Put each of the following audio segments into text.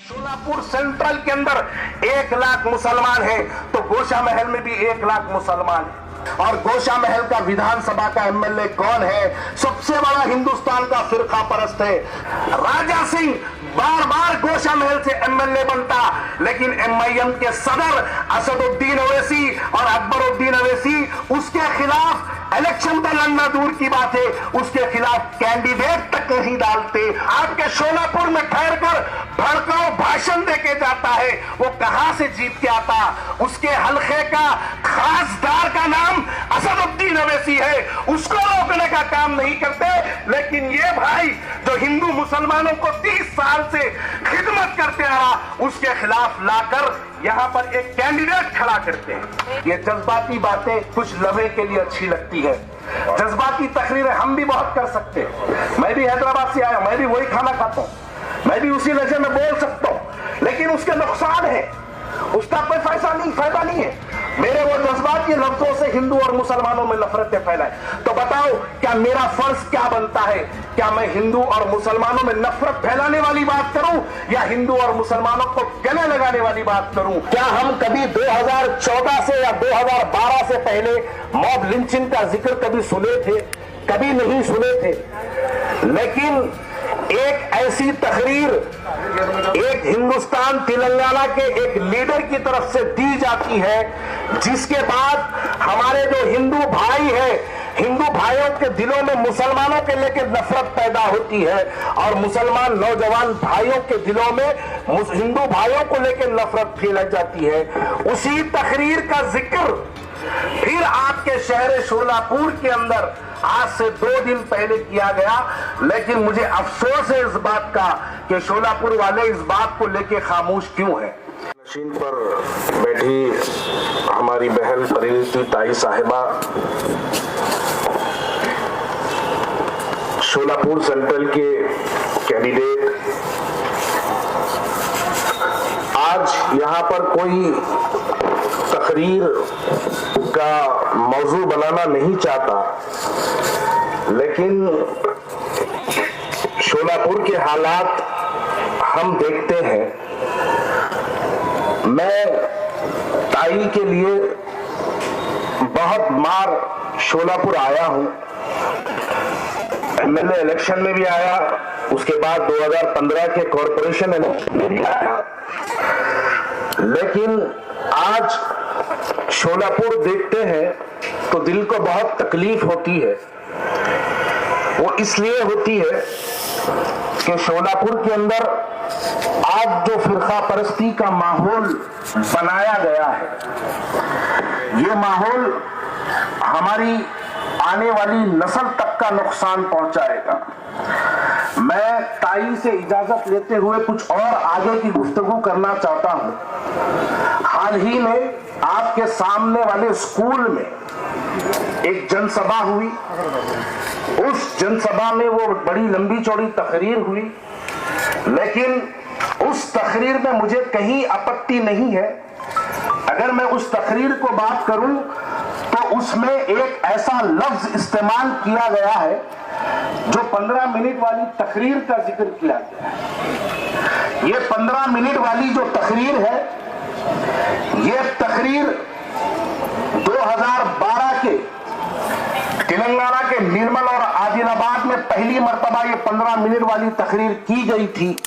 Solapur central के अंदर 1 लाख मुसलमान हैं, तो गोशा महल में भी 1 लाख मुसलमान हैं। और गोशा महल का विधानसभा का एमएलए कौन है? सबसे बड़ा हिंदुस्तान का फिरका परस्त है राजा सिंह। बार बार गोशा महल से एमएलए बनता, लेकिन एमआईएम के सदर असदुद्दीन ओवैसी और अकबरुद्दीन ओवैसी उसके खिलाफ इलेक्शन पर लड़ना दूर की बात है, उसके खिलाफ कैंडिडेट तक नहीं डालते। आपके शोलापुर में ठहरकर भड़काऊ भाषण देके जाता है, वो कहां से जीत के आता? उसके हल्के का खासदार का नाम असदुद्दीन ओवैसी है, उसको रोकने का काम नहीं करते। लेकिन ये भाई जो हिंदू मुसलमानों को 30 साल से खिदमत करते आ रहा, उसके खिलाफ लाकर यहां पर एक कैंडिडेट खड़ा करते हैं। ये जज्बाती बातें कुछ लम्हे के लिए अच्छी लगती है, जज्बाती तकरीरें हम भी बहुत कर सकते हैं। मैं भी हैदराबाद से आया, मैं भी वही खाना खाता हूं, मैं भी उसी लहजे में बोल सकता हूं, लेकिन उसके नुकसान है, उसका कोई फायदा नहीं है। मेरे वो जज्बात ये लफ्जों से हिंदू और मुसलमानों में नफरतें फैलाए, तो बताओ क्या मेरा फर्ज क्या बनता है? क्या मैं हिंदू और मुसलमानों में नफरत फैलाने वाली बात करूं, या हिंदू और मुसलमानों को गले लगाने वाली बात करूं? क्या हम कभी 2014 से या 2012 से पहले मॉब लिंचिंग का जिक्र कभी सुने थे? कभी नहीं सुने थे। लेकिन एक ऐसी तकरीर एक हिंदुस्तान तेलंगाना के एक लीडर की तरफ से दी जाती है, जिसके बाद हमारे जो हिंदू भाई हैं, हिंदू भाइयों के दिलों में मुसलमानों के लेकर नफरत पैदा होती है, और मुसलमान नौजवान भाइयों के दिलों में हिंदू भाइयों को लेकर नफरत फैलाई जाती है। उसी तकरीर का जिक्र फिर आपके शहर शोलापुर के अंदर आज से 2 दिन पहले किया गया। लेकिन मुझे अफसोस है इस बात का कि शोलापुर वाले इस बात को लेके खामोश क्यों हैं। मशीन पर बैठी हमारी बहन परिणीति ताई साहिबा शोलापुर सेंट्रल के कैंडिडेट आज यहाँ पर कोई तकरीर का मौजू बनाना नहीं चाहता, लेकिन शोलापुर के हालात हम देखते हैं। मैं ताई के लिए बहुत बार शोलापुर आया हूं, एमएलए इलेक्शन में भी आया, उसके बाद 2015 के कॉरपोरेशन इलेक्शन में भी आया। लेकिन आज शोलापुर देखते हैं तो दिल को बहुत तकलीफ होती है। वो इसलिए होती है कि शोलापुर के अंदर आज जो फिरका परस्ती का माहौल बनाया गया है, ये माहौल हमारी आने वाली नस्ल तक का नुकसान पहुंचाएगा। मैं ताई से इजाजत लेते हुए कुछ और आगे की गुफ्तगू करना चाहता हूं। हाल ही में आपके सामने वाले स्कूल में एक जनसभा हुई, उस जनसभा में वो बड़ी लंबी चौड़ी तकरीर हुई, लेकिन उस तकरीर में मुझे कहीं आपत्ति नहीं है। अगर मैं उस तकरीर को बात करूं तो उसमें एक ऐसा लफ्ज इस्तेमाल किया गया है जो 15 मिनट वाली तकरीर का जिक्र किया गया है। ये 15 मिनट वाली जो तकरीर है, ये तकरीर 2012 के तेलंगाना के निर्मल और आदिलाबाद में पहली मर्तबा ये 15 मिनट वाली तकरीर की गई थी।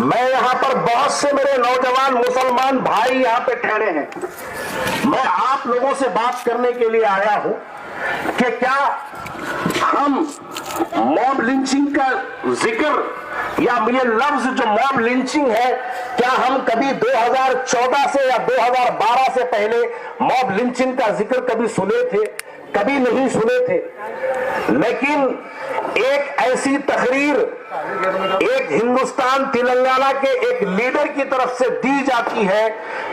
मैं यहाँ पर बहुत से मेरे नौजवान मुसलमान भाई यहाँ पे ठहरे हैं। मैं आप लोगों से बात करने के लिए आया हूँ कि क्या हम मॉब लिंचिंग का जिक्र या ये लफ्ज जो मॉब लिंचिंग है, क्या हम कभी 2014 से या 2012 से पहले मॉब लिंचिंग का जिक्र कभी सुने थे? कभी नहीं सुने थे। लेकिन एक ऐसी तकरीर एक हिंदुस्तान तेलंगाना के एक लीडर की तरफ से दी जाती है,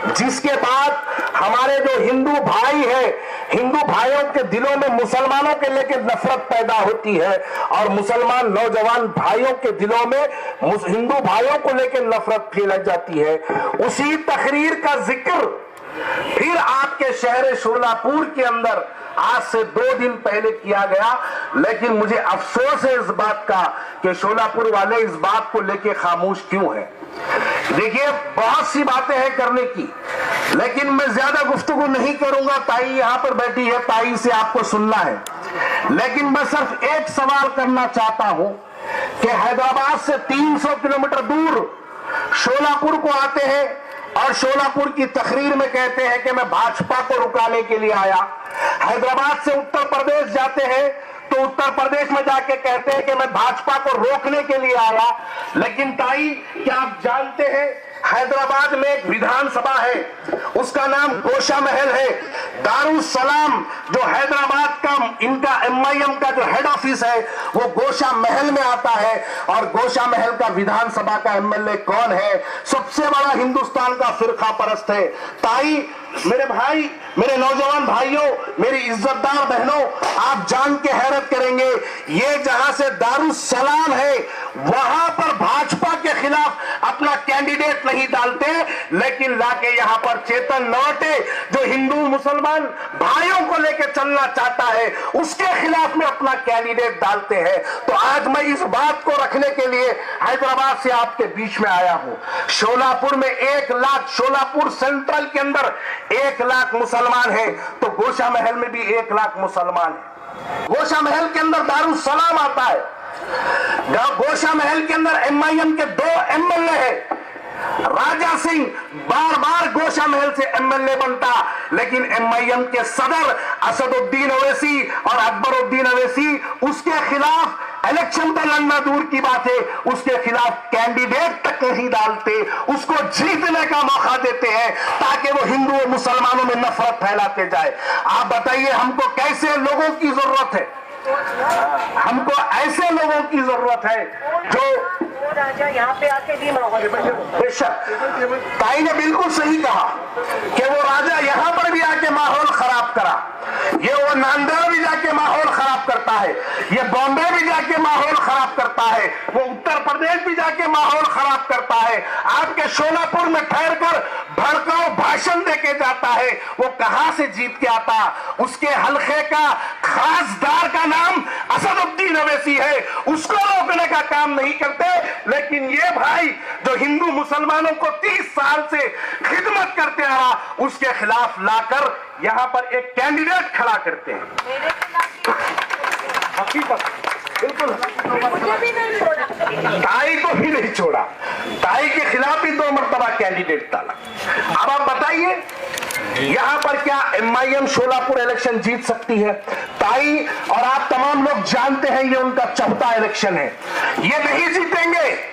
जिसके बाद हमारे जो हिंदू भाई हैं, हिंदू भाइयों के दिलों में मुसलमानों के लेकर नफरत पैदा होती है, और मुसलमान नौजवान भाइयों के दिलों में हिंदू भाइयों को लेकर नफरत फैलाई जाती है। उसी तकरीर का जिक्र फिर आपके शहर शोलापुर के अंदर आज से 2 दिन पहले किया गया। लेकिन मुझे अफसोस है इस बात का कि शोलापुर वाले इस बात को लेके खामोश क्यों हैं। देखिए, बहुत सी बातें हैं करने की, लेकिन मैं ज्यादा गुफ्तगू नहीं करूंगा। ताई यहां पर बैठी है, ताई से आपको सुनना है, लेकिन मैं सिर्फ एक सवाल करना चाहता हूं कि हैदराबाद से 300 किलोमीटर दूर शोलापुर को आते हैं और शोलापुर की तकरीर में कहते हैं कि मैं भाजपा को रुकाने के लिए आया। हैदराबाद से उत्तर प्रदेश जाते हैं तो उत्तर प्रदेश में जाके कहते हैं कि मैं भाजपा को रोकने के लिए आया। लेकिन ताई, क्या आप जानते हैं हैदराबाद में एक विधानसभा है, उसका नाम गोशा महल है। दारुसलाम जो हैदराबाद का इनका MIM का जो हेड ऑफिस है वो गोशा महल में आता है। और गोशा महल का विधानसभा का MLA कौन है? सबसे बड़ा हिंदुस्तान का फिरका परस्त है। ताई, मेरे भाई, मेरे नौजवान भाइयों, मेरी इज्जतदार बहनों, आप जान के हैरत करेंगे, ये जहां से दारुसलाम है वहां पर भाजपा के खिलाफ अपना कैंडिडेट नहीं डालते, लेकिन लाके यहां पर चेतन नौटे जो हिंदू मुसलमान भाइयों को लेकर चलना चाहता है उसके खिलाफ में अपना कैंडिडेट डालते हैं। तो आज मैं इस बात को रखने के लिए हैदराबाद से आपके बीच में आया हूं। शोलापुर में 1 लाख, शोलापुर सेंट्रल के अंदर 1 लाख मुसलमान है, तो गोशा महल में भी 1 लाख मुसलमान है। गोशा महल के अंदर दारुसलाम आता है। गोशा महल के अंदर MIM के 2 MLA है। राजा सिंह बार बार गोशा महल से MLA बनता, लेकिन MIM के सदर असदुद्दीन ओवैसी और अकबरुद्दीन ओवैसी उसके खिलाफ इलेक्शन पर लड़ना दूर की बात है, उसके खिलाफ कैंडिडेट तक नहीं डालते, उसको जीतने का मौका देते हैं ताकि वो हिंदू और मुसलमानों में नफरत फैलाते जाए। आप बताइए, हमको कैसे लोगों की जरूरत है? हमको ऐसे लोगों की जरूरत है जो राजा यहाँ पे आके भी माहौल। बेशक ताई ने बिल्कुल सही कहा कि वो राजा यहाँ पर भी आके माहौल खराब करा, ये वो नांदेड़ भी जाके माहौल खराब करता है, ये बॉम्बे भी जाके माहौल खराब करता है, वो उत्तर प्रदेश भी जाके माहौल खराब करता है, आपके शोलापुर में ठहर कर भड़काऊ भाषण देके जाता है। वो कहां से जीत के आता? उसके हल्के का खासदार का नाम असदुद्दीन ओवैसी है, उसको रोकने का काम नहीं करते। लेकिन ये भाई जो हिंदू मुसलमानों को 30 साल से खिदमत करते आ रहा, उसके खिलाफ लाकर यहां पर एक कैंडिडेट खड़ा करते हैं। हकीकत बिल्कुल ताई को भी नहीं छोड़ा, ताई के खिलाफ ही 2 मरतबा कैंडिडेट डाला। अब आप बताइए, यहां पर क्या MIM शोलापुर इलेक्शन जीत सकती है? ताई और आप तमाम लोग जानते हैं ये उनका चौथा इलेक्शन है, ये नहीं जीतेंगे,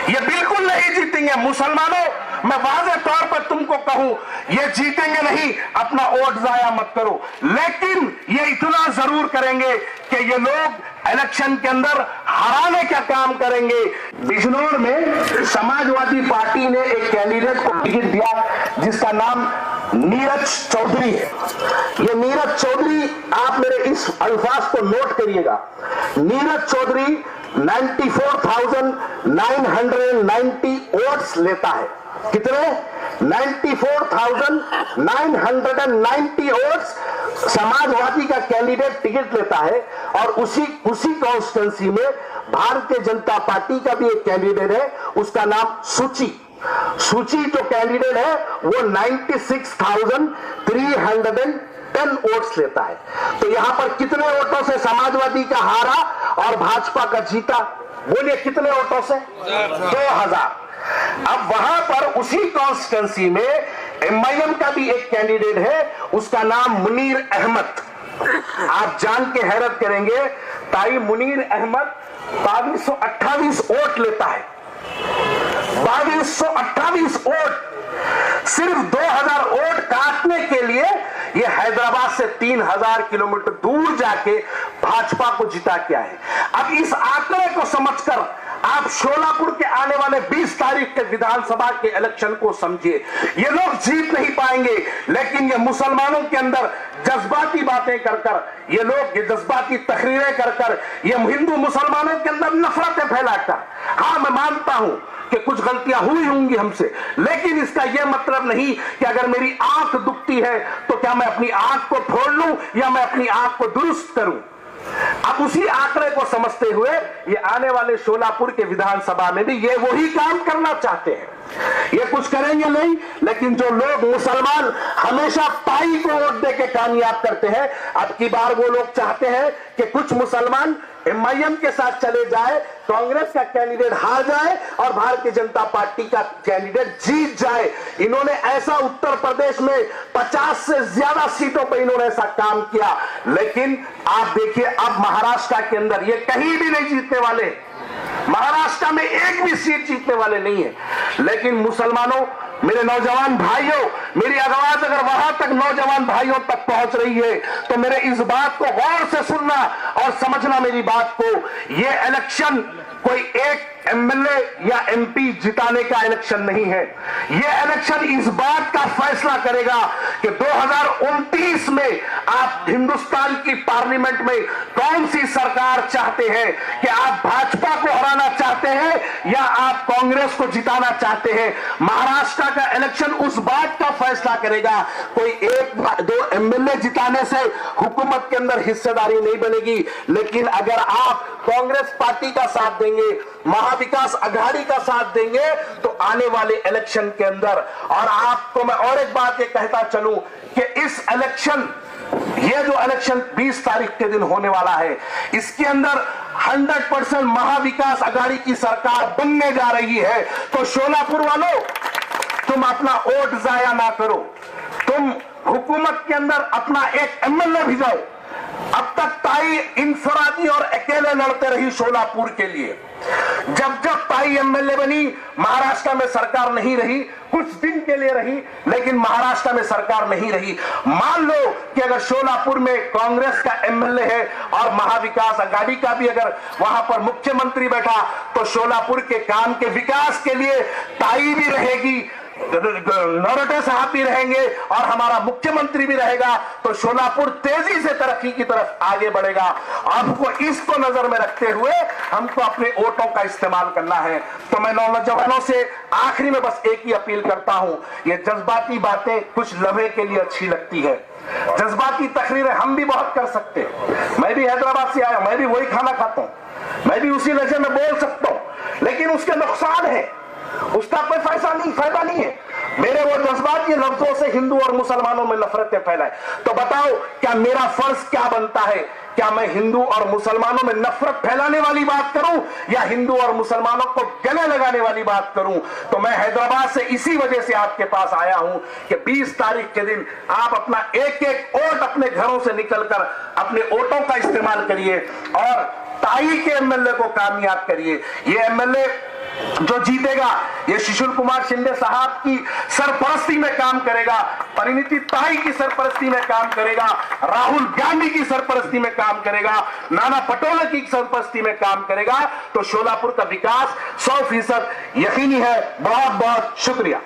ये बिल्कुल नहीं जीतेंगे। मुसलमानों, मैं वाज़ेह तौर पर तुमको कहूं, ये जीतेंगे नहीं, अपना वोट जाया मत करो। लेकिन ये इतना जरूर करेंगे कि ये लोग इलेक्शन के अंदर हराने का काम करेंगे। बिजनौर में समाजवादी पार्टी ने एक कैंडिडेट को टिकट दिया जिसका नाम नीरज चौधरी है। ये नीरज चौधरी, आप मेरे इस अल्फाज को नोट करिएगा, नीरज चौधरी 94,990 वोट्स लेता है। कितने? 94,990 वोट्स समाजवादी का कैंडिडेट टिकट लेता है। और उसी कॉन्स्टिट्यूंसी में भारतीय जनता पार्टी का भी एक कैंडिडेट है, उसका नाम सूची जो कैंडिडेट है वो 96,310 वोट्स लेता है। तो यहां पर कितने वोटों से समाजवादी का हारा और भाजपा का जीता? बोलिए कितने वोटों से? 2000। अब वहां पर उसी कॉन्स्टिट्यूंसी में MIM का भी एक कैंडिडेट है, उसका नाम मुनीर अहमद। आप जान के हैरत करेंगे ताई, मुनीर अहमद 2228 वोट लेता है। 2228 वोट, सिर्फ 2000 वोट काटने के लिए ये हैदराबाद से 3000 किलोमीटर दूर जाके भाजपा को जिता के आए। अब इस आंकड़े को समझकर आप शोलापुर के आने वाले 20 तारीख के विधानसभा के इलेक्शन को समझिए। ये लोग जीत नहीं पाएंगे, लेकिन ये मुसलमानों के अंदर जज्बाती बातें कर कर, ये लोग ये जज्बाती तकरीरें कर कर, ये हिंदू मुसलमानों के अंदर नफरतें फैलाकर, हाँ मैं मानता हूं कि कुछ गलतियां हुई होंगी हमसे, लेकिन इसका यह मतलब नहीं कि अगर मेरी आंख दुखती है तो क्या मैं अपनी आंख को फोड़ लूं या मैं अपनी आंख को दुरुस्त करूं। अब उसी आंकड़े को समझते हुए ये आने वाले शोलापुर के विधानसभा में भी ये वही काम करना चाहते हैं। ये कुछ करेंगे नहीं, लेकिन जो लोग मुसलमान हमेशा ताई को वोट दे के कामयाब करते हैं, अब की बार वो लोग चाहते हैं कि कुछ मुसलमान एमआईएम के साथ चले जाए, कांग्रेस का कैंडिडेट हार जाए और भारतीय जनता पार्टी का कैंडिडेट जीत जाए। इन्होंने ऐसा उत्तर प्रदेश में 50 से ज्यादा सीटों पर इन्होंने ऐसा काम किया, लेकिन आप देखिए अब महाराष्ट्र के अंदर ये कहीं भी नहीं जीतने वाले, महाराष्ट्र में एक भी सीट जीतने वाले नहीं है। लेकिन मुसलमानों, मेरे नौजवान भाइयों, मेरी आवाज अगर वहां तक नौजवान भाइयों तक पहुंच रही है तो मेरे इस बात को गौर से सुनना और समझना मेरी बात को। ये इलेक्शन कोई एक एमएलए या एमपी जिताने का इलेक्शन नहीं है। यह इलेक्शन इस बात का फैसला करेगा कि 2029 में आप हिंदुस्तान की पार्लियामेंट में कौन सी सरकार चाहते हैं, कि आप भाजपा को हराना चाहते हैं या आप कांग्रेस को जिताना चाहते हैं। महाराष्ट्र का इलेक्शन उस बात का फैसला करेगा। कोई एक दो एमएलए जिताने से हुकूमत के अंदर हिस्सेदारी नहीं बनेगी, लेकिन अगर आप कांग्रेस पार्टी का साथ देंगे, महाविकास अघाड़ी का साथ देंगे, तो आने वाले इलेक्शन के अंदर, और आपको मैं और एक बात ये कहता चलूं कि इस इलेक्शन, ये जो इलेक्शन 20 तारीख के दिन होने वाला है, इसके अंदर 100% महाविकास अघाड़ी की सरकार बनने जा रही है। तो शोलापुर वालों, तुम अपना वोट जाया ना करो, तुम हुकूमत के अंदर अपना एक एमएलए भिजाओ। अब तक ताई इंफरादी और अकेले लड़ते रही शोलापुर के लिए। जब जब ताई एमएलए बनी, महाराष्ट्र में सरकार नहीं रही, कुछ दिन के लिए रही, लेकिन महाराष्ट्र में सरकार नहीं रही। मान लो कि अगर शोलापुर में कांग्रेस का एमएलए है और महाविकास अघाड़ी का भी अगर वहां पर मुख्यमंत्री बैठा, तो शोलापुर के काम के विकास के लिए ताई भी रहेगी, नरोटे साहब भी रहेंगे और हमारा मुख्यमंत्री भी रहेगा, तो शोलापुर तेजी से तरक्की की तरफ आगे बढ़ेगा। हमको इसको नजर में रखते हुए हमको अपने वोटों का इस्तेमाल करना है। तो मैं नौजवानों से आखिरी में बस एक ही अपील करता हूं, ये जज्बाती बातें कुछ लम्हे के लिए अच्छी लगती है, जज्बाती तकरीरें हम भी बहुत कर सकते हैं। मैं भी हैदराबाद से आया, मैं भी वही खाना खाता हूं, मैं भी उसी लहजे में बोल सकता हूं, लेकिन उसके नुकसान है, उसका कोई फायदा नहीं है। मेरे वो जज्बात ये लफ्जों से हिंदू और मुसलमानों में नफरतें फैलाए, तो बताओ क्या मेरा फर्ज क्या बनता है? क्या मैं हिंदू और मुसलमानों में नफरत फैलाने वाली बात करूं या हिंदू और मुसलमानों को गले लगाने वाली बात करूं? तो मैं हैदराबाद से इसी वजह से आपके पास आया हूं कि 20 तारीख के दिन आप अपना एक एक वोट अपने घरों से निकलकर अपने वोटों का इस्तेमाल करिए और ताई के एमएलए को कामयाब करिए। ये एमएलए जो जीतेगा, ये सुशील कुमार शिंदे साहब की सरपरस्ती में काम करेगा, परिणीति ताई की सरपरस्ती में काम करेगा, राहुल गांधी की सरपरस्ती में काम करेगा, नाना पटोले की सरपरस्ती में काम करेगा। तो शोलापुर का विकास 100% यकीनी है। बहुत बहुत शुक्रिया।